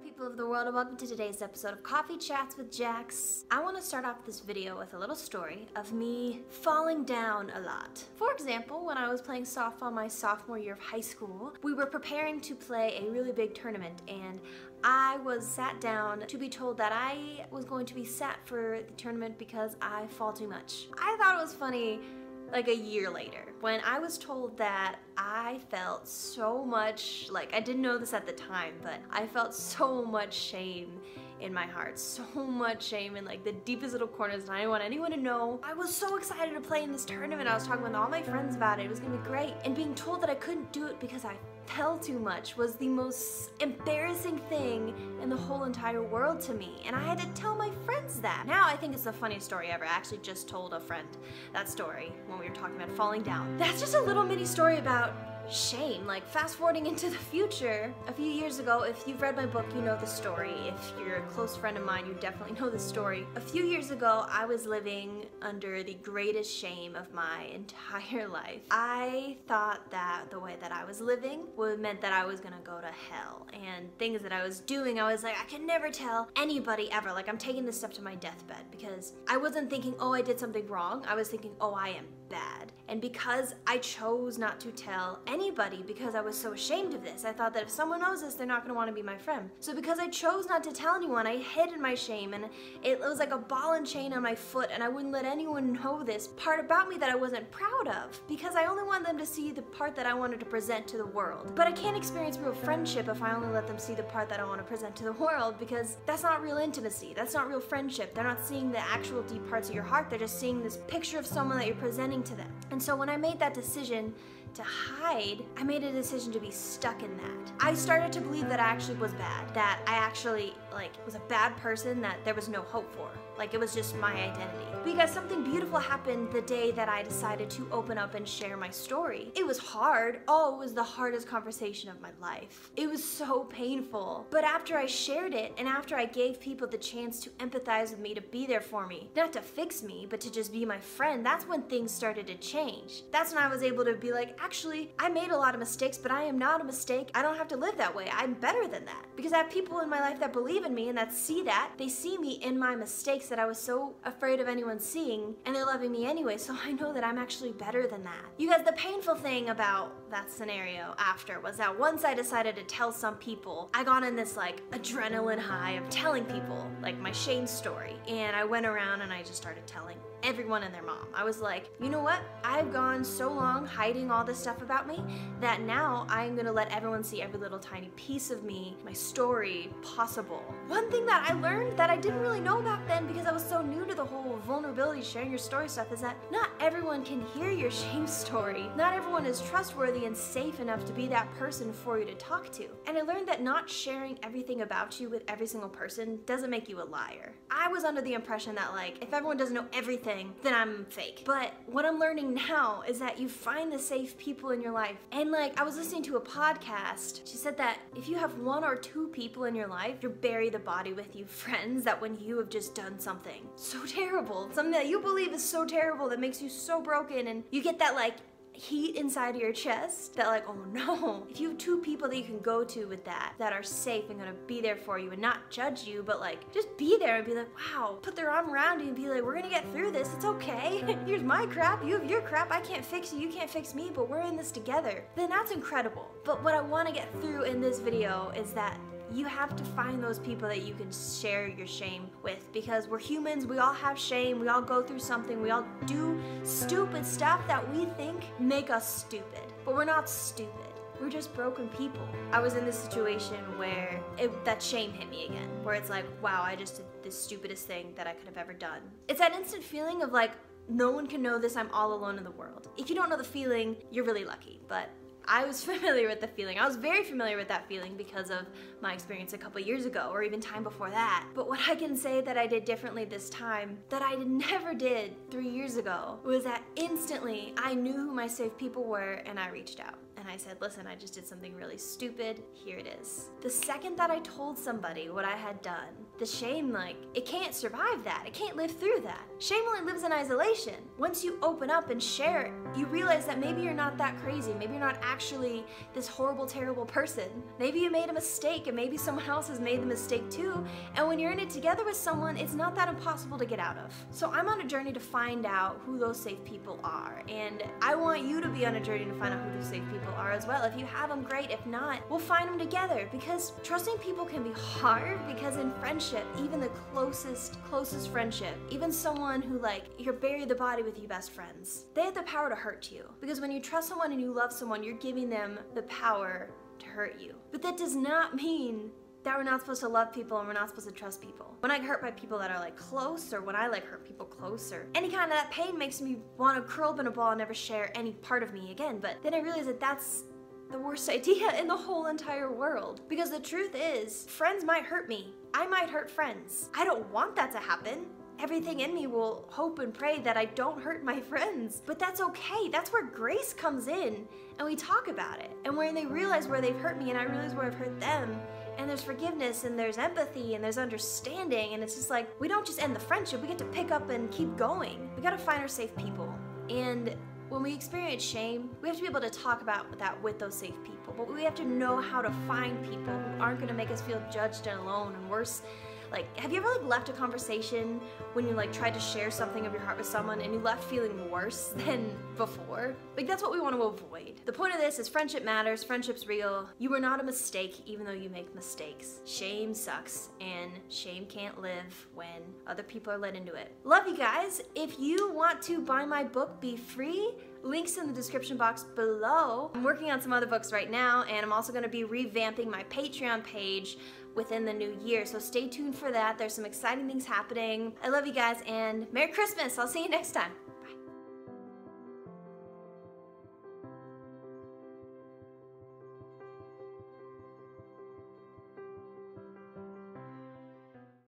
people of the world, and welcome to today's episode of Coffee Chats with Jax. I want to start off this video with a little story of me falling down a lot. For example, when I was playing softball my sophomore year of high school, we were preparing to play a really big tournament, and I was sat down to be told that I was going to be sat for the tournament because I fall too much. I thought it was funny like a year later when I was told that I felt so much, like I didn't know this at the time, but I felt so much shame in my heart, so much shame in like the deepest little corners, and I didn't want anyone to know. I was so excited to play in this tournament. I was talking with all my friends about it. It was gonna be great. And being told that I couldn't do it because I fell too much was the most embarrassing thing in the whole entire world to me. And I had to tell my friends that. Now I think it's the funniest story ever. I actually just told a friend that story when we were talking about falling down. That's just a little mini story about shame. Like, fast forwarding into the future, a few years ago, if you've read my book, you know the story. If you're a close friend of mine, you definitely know the story. A few years ago, I was living under the greatest shame of my entire life. I thought that the way that I was living meant that I was gonna go to hell, and things that I was doing, I was like, I can never tell anybody ever. Like, I'm taking this stuff to my deathbed, because I wasn't thinking, oh, I did something wrong. I was thinking, oh, I am bad. And because I chose not to tell anybody, because I was so ashamed of this, I thought that if someone knows this, they're not going to want to be my friend. So because I chose not to tell anyone, I hid in my shame, and it was like a ball and chain on my foot, and I wouldn't let anyone know this part about me that I wasn't proud of, because I only wanted them to see the part that I wanted to present to the world. But I can't experience real friendship if I only let them see the part that I want to present to the world, because that's not real intimacy. That's not real friendship. They're not seeing the actual deep parts of your heart. They're just seeing this picture of someone that you're presenting to them. And so when I made that decision to hide, I made a decision to be stuck in that. I started to believe that I actually was bad, that I actually was a bad person that there was no hope for. Like, it was just my identity. Because something beautiful happened the day that I decided to open up and share my story. It was hard. Oh, it was the hardest conversation of my life. It was so painful. But after I shared it, and after I gave people the chance to empathize with me, to be there for me, not to fix me, but to just be my friend, that's when things started to change. That's when I was able to be like, actually, I made a lot of mistakes, but I am not a mistake. I don't have to live that way. I'm better than that. Because I have people in my life that believe in me and that see that. They see me in my mistakes that I was so afraid of anyone seeing, and they're loving me anyway, so I know that I'm actually better than that. You guys, the painful thing about that scenario after was that once I decided to tell some people, I got in this like adrenaline high of telling people like my shame story, and I went around and I just started telling everyone and their mom. I was like, you know what? I've gone so long hiding all this stuff about me that now I'm gonna let everyone see every little tiny piece of me, my story, possible. One thing that I learned that I didn't really know back then, because I was so new to the whole vulnerability, sharing your story stuff, is that not everyone can hear your shame story. Not everyone is trustworthy and safe enough to be that person for you to talk to. And I learned that not sharing everything about you with every single person doesn't make you a liar. I was under the impression that like, if everyone doesn't know everything, then I'm fake. But what I'm learning now is that you find the safe people in your life. And like, I was listening to a podcast. She said that if you have 1 or 2 people in your life, you bury the body with you, friends, that when you have just done something so terrible, something that you believe is so terrible, that makes you so broken, and you get that like heat inside of your chest that like, oh no. If you have 2 people that you can go to with that are safe and gonna be there for you and not judge you, but like just be there and be like, wow, put their arm around you and be like, we're gonna get through this, it's okay. Here's my crap, you have your crap, I can't fix you, you can't fix me, but we're in this together. Then that's incredible. But what I want to get through in this video is that you have to find those people that you can share your shame with, because we're humans, we all have shame, we all go through something, we all do stupid stuff that we think make us stupid, but we're not stupid. We're just broken people. I was in this situation where that shame hit me again, where it's like, wow, I just did the stupidest thing that I could have ever done. It's that instant feeling of like, no one can know this, I'm all alone in the world. If you don't know the feeling, you're really lucky, but I was familiar with the feeling. I was very familiar with that feeling because of my experience a couple years ago, or even time before that. But what I can say that I did differently this time, that I never did 3 years ago, was that instantly I knew who my safe people were, and I reached out. And and I said, listen, I just did something really stupid, here it is. The second that I told somebody what I had done, the shame, like, it can't survive that. It can't live through that. Shame only lives in isolation. Once you open up and share it, you realize that maybe you're not that crazy. Maybe you're not actually this horrible, terrible person. Maybe you made a mistake and maybe someone else has made the mistake too. And when you're in it together with someone, it's not that impossible to get out of. So I'm on a journey to find out who those safe people are. And I want you to be on a journey to find out who those safe people are as well. If you have them, great. If not, we'll find them together, because trusting people can be hard, because in friendship, even the closest friendship, even someone who, like, you're buried the body with you best friends, they have the power to hurt you. Because when you trust someone and you love someone, you're giving them the power to hurt you. But that does not mean that we're not supposed to love people and we're not supposed to trust people. When I get hurt by people that are like close, or when I like hurt people closer, any kind of that pain makes me want to curl up in a ball and never share any part of me again. But then I realize that that's the worst idea in the whole entire world. Because the truth is, friends might hurt me. I might hurt friends. I don't want that to happen. Everything in me will hope and pray that I don't hurt my friends. But that's okay. That's where grace comes in, and we talk about it. And when they realize where they've hurt me and I realize where I've hurt them, and there's forgiveness and there's empathy and there's understanding, and it's just like, we don't just end the friendship, we get to pick up and keep going. We gotta find our safe people. And when we experience shame, we have to be able to talk about that with those safe people. But we have to know how to find people who aren't gonna make us feel judged and alone. And worse, like, have you ever like left a conversation when you like tried to share something of your heart with someone and you left feeling worse than before? Like, that's what we want to avoid. The point of this is friendship matters, friendship's real. You are not a mistake even though you make mistakes. Shame sucks, and shame can't live when other people are let into it. Love you guys. If you want to buy my book, Be Free, links in the description box below. I'm working on some other books right now, and I'm also going to be revamping my Patreon page within the new year, so stay tuned for that. There's some exciting things happening. I love you guys, and Merry Christmas. I'll see you next time.